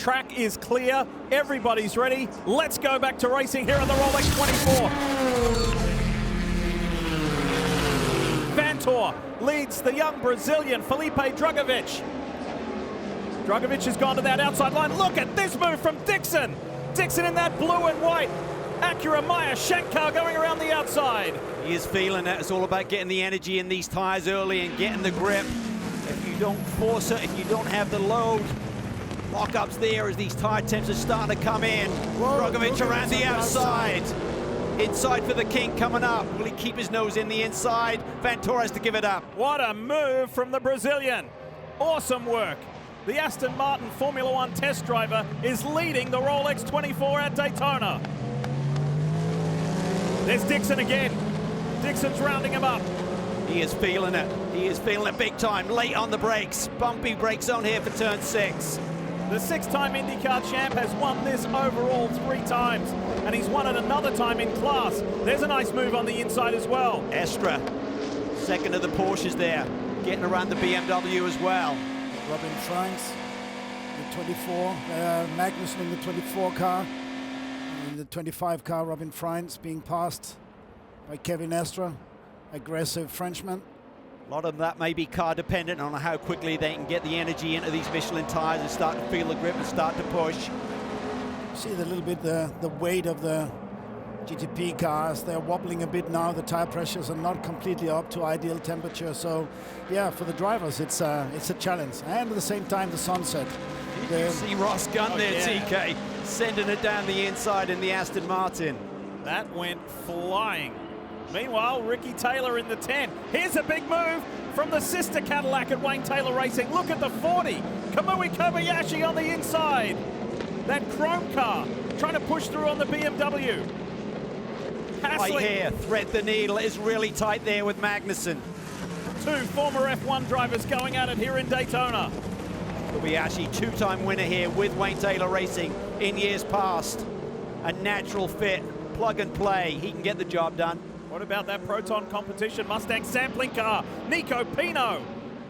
track is clear. Everybody's ready. Let's go back to racing here on the Rolex 24. Vantor leads the young Brazilian Felipe Drugovich. Drugovich has gone to that outside line. Look at this move from Dixon. Dixon in that blue and white. Acura Meyer Shankar going around the outside. He is feeling it. It's all about getting the energy in these tires early and getting the grip. If you don't force it, if you don't have the load, lock-ups there as these tire temps are starting to come in. Drugovich around the outside. Inside for the King coming up. Will he keep his nose in the inside? Vantor has to give it up. What a move from the Brazilian. Awesome work. The Aston Martin Formula One test driver is leading the Rolex 24 at Daytona. There's Dixon again. Dixon's rounding him up. He is feeling it. He is feeling it big time. Late on the brakes. Bumpy brake zone here for turn 6. The 6-time IndyCar champ has won this overall 3 times, and he's won it another time in class. There's a nice move on the inside as well. Estre, second of the Porsches there, getting around the BMW as well. Robin Franks, the 24, Magnussen in the 24 car. In the 25 car, Robin Franks being passed by Kevin Estre, aggressive Frenchman. A lot of that may be car dependent on how quickly they can get the energy into these Michelin tires and start to feel the grip and start to push. See a little bit the weight of the GTP cars. They're wobbling a bit now. The tire pressures are not completely up to ideal temperature. So, yeah, for the drivers, it's a challenge. And at the same time, the sunset. You see Ross Gunn there, TK, sending it down the inside in the Aston Martin. That went flying. Meanwhile, Ricky Taylor in the 10. Here's a big move from the sister Cadillac at Wayne Taylor Racing. Look at the 40. Kamui Kobayashi on the inside. That chrome car trying to push through on the BMW. Right here, thread the needle. It's really tight there with Magnussen. 2 former F1 drivers going at it here in Daytona. Kobayashi, 2-time winner here with Wayne Taylor Racing in years past. A natural fit, plug and play. He can get the job done. What about that Proton competition Mustang sampling car? Nico Pino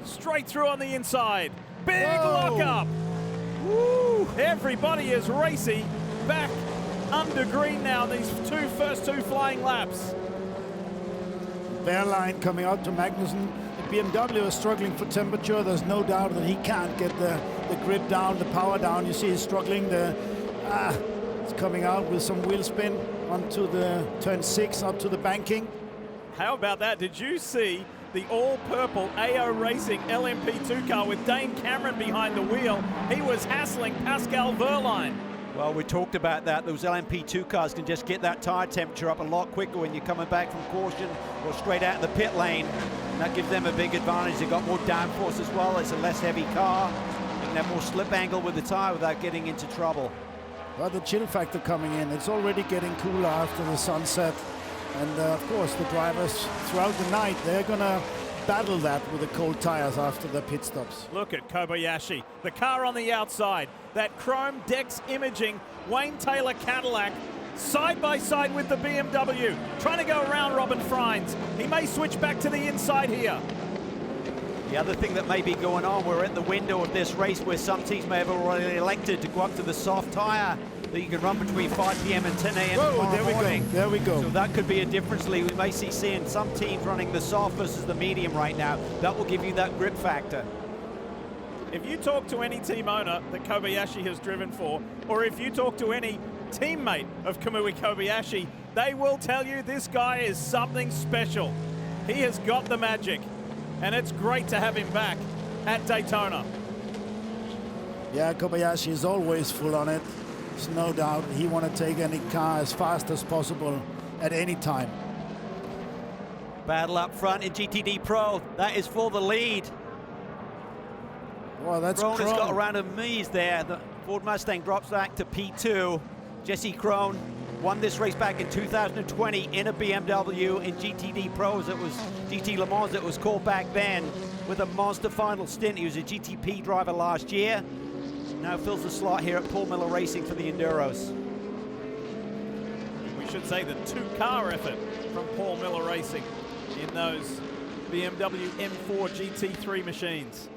straight through on the inside. Big lockup. Woo! Everybody is racy. Back under green now, these first two flying laps. Bearline coming out to Magnussen. The BMW is struggling for temperature. There's no doubt that he can't get the grip down, the power down. You see he's struggling. It's coming out with some wheel spin onto the turn 6 up to the banking. How about that? Did you see the all-purple AO Racing LMP2 car with Dane Cameron behind the wheel? He was hassling Pascal Wehrlein. Well, we talked about that. Those LMP2 cars can just get that tire temperature up a lot quicker when you're coming back from caution or straight out in the pit lane. And that gives them a big advantage. They've got more downforce as well. It's a less heavy car. They can have more slip angle with the tire without getting into trouble. Well, the chill factor coming in. It's already getting cooler after the sunset. And of course, the drivers throughout the night, they're going to battle that with the cold tires after the pit stops. Look at Kobayashi, the car on the outside, that chrome Dex imaging Wayne Taylor Cadillac, side by side with the BMW, trying to go around Robin Freins. He may switch back to the inside here. The other thing that may be going on, we're at the window of this race where some teams may have already elected to go up to the soft tire that you can run between 5 p.m. and 10 a.m. tomorrow morning. There we go. So that could be a difference, Lee. We may see some teams running the soft versus the medium right now. That will give you that grip factor. If you talk to any team owner that Kobayashi has driven for, or if you talk to any teammate of Kamui Kobayashi, they will tell you this guy is something special. He has got the magic, and it's great to have him back at Daytona. Yeah, Kobayashi is always full on it. There's no doubt he want to take any car as fast as possible at any time. Battle up front in GTD Pro. That is for the lead. Well, that's Krohn has Krohn. got around a Mies there. The Ford Mustang drops back to P2. Jesse Krohn won this race back in 2020 in a BMW in GTD Pros. It was GT Le Mans, it was called back then, with a monster final stint. He was a GTP driver last year. Now fills the slot here at Paul Miller Racing for the Enduros. We should say the 2-car effort from Paul Miller Racing in those BMW M4 GT3 machines.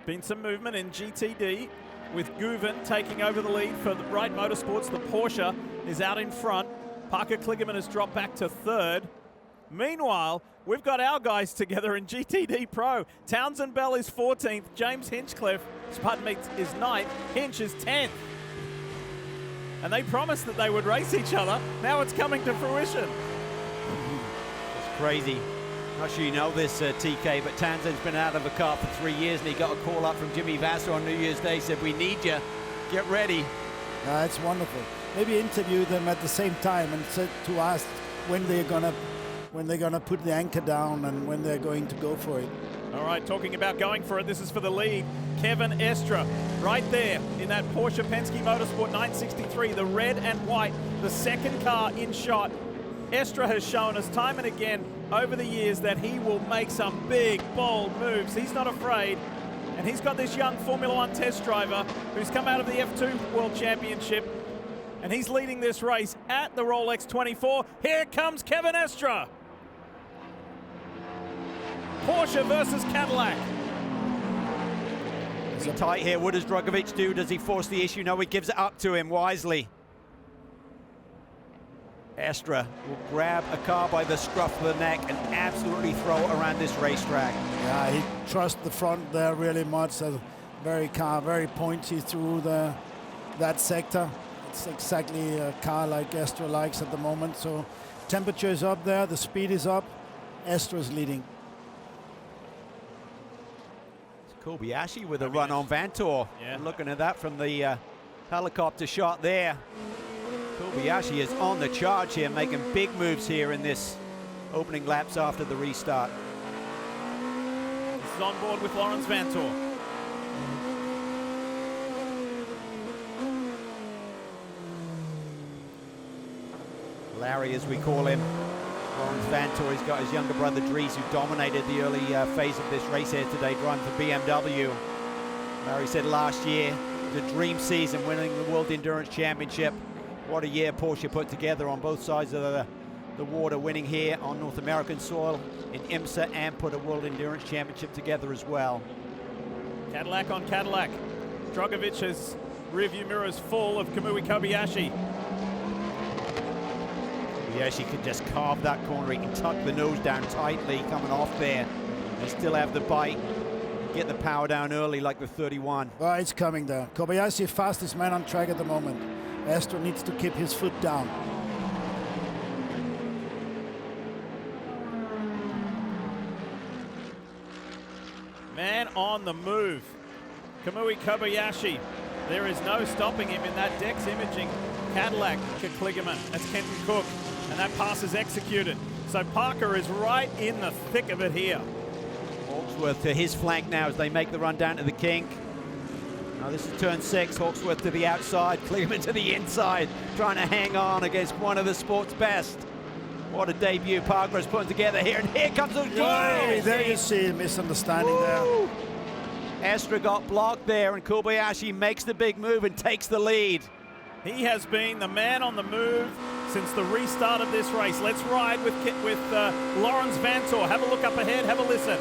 Been some movement in GTD with Guven taking over the lead for the Bright Motorsports. The Porsche is out in front. Parker Kligerman has dropped back to third. Meanwhile, we've got our guys together in GTD Pro. Townsend Bell is 14th. James Hinchcliffe, pardon me, is 9th. Hinch is 10th. And they promised that they would race each other. Now it's coming to fruition. It's crazy. Not sure you know this, TK, but Townsend's been out of a car for 3 years, and he got a call up from Jimmy Vasser on New Year's Day. Said, "We need you. Get ready." It's wonderful. Maybe interview them at the same time and to ask when they're gonna put the anchor down and when they're going to go for it. All right, talking about going for it, this is for the lead. Kevin Estre, right there in that Porsche Penske Motorsport 963, the red and white, the second car in shot. Estre has shown us time and again over the years that he will make some big, bold moves. He's not afraid. And he's got this young Formula One test driver who's come out of the F2 World Championship. And he's leading this race at the Rolex 24. Here comes Kevin Estre. Porsche versus Cadillac. Is he tight here? What does Dragovic do? Does he force the issue? No, he gives it up to him wisely. Estre will grab a car by the scruff of the neck and absolutely throw it around this racetrack. Yeah, he trusts the front there really much. Very pointy through that sector. It's exactly a car like Estre likes at the moment. So temperature is up there, the speed is up. Estre is leading. It's Kobayashi with a run on Vantor. Yeah. Looking at that from the helicopter shot there. Kobayashi is on the charge here, making big moves here in this opening laps after the restart. This is on board with Lawrence Vantor. Larry, as we call him, Lawrence Vantor. He's got his younger brother Dries, who dominated the early phase of this race here today, driving for BMW. Larry said last year, the dream season, winning the World Endurance Championship. What a year Porsche put together on both sides of the water, winning here on North American soil in IMSA and put a World Endurance Championship together as well. Cadillac on Cadillac. Dragovic's rearview mirrors full of Kamui Kobayashi. Kobayashi can just carve that corner. He can tuck the nose down tightly coming off there and still have the bite. Get the power down early like the 31. Oh, it's coming there. Kobayashi, fastest man on track at the moment. Estre needs to keep his foot down. Man on the move. Kamui Kobayashi. There is no stopping him in that Dex Imaging Cadillac Kligerman. That's Kenton Cook. And that pass is executed. So Parker is right in the thick of it here. Hawksworth to his flank now as they make the run down to the kink. Now this is turn 6, Hawksworth to the outside, Kligerman to the inside, trying to hang on against one of the sport's best. What a debut Parker is putting together here, and here comes the There you see a misunderstanding there. Estre got blocked there, and Kobayashi makes the big move and takes the lead. He has been the man on the move since the restart of this race. Let's ride with Lawrence Vantor. Have a look up ahead, have a listen.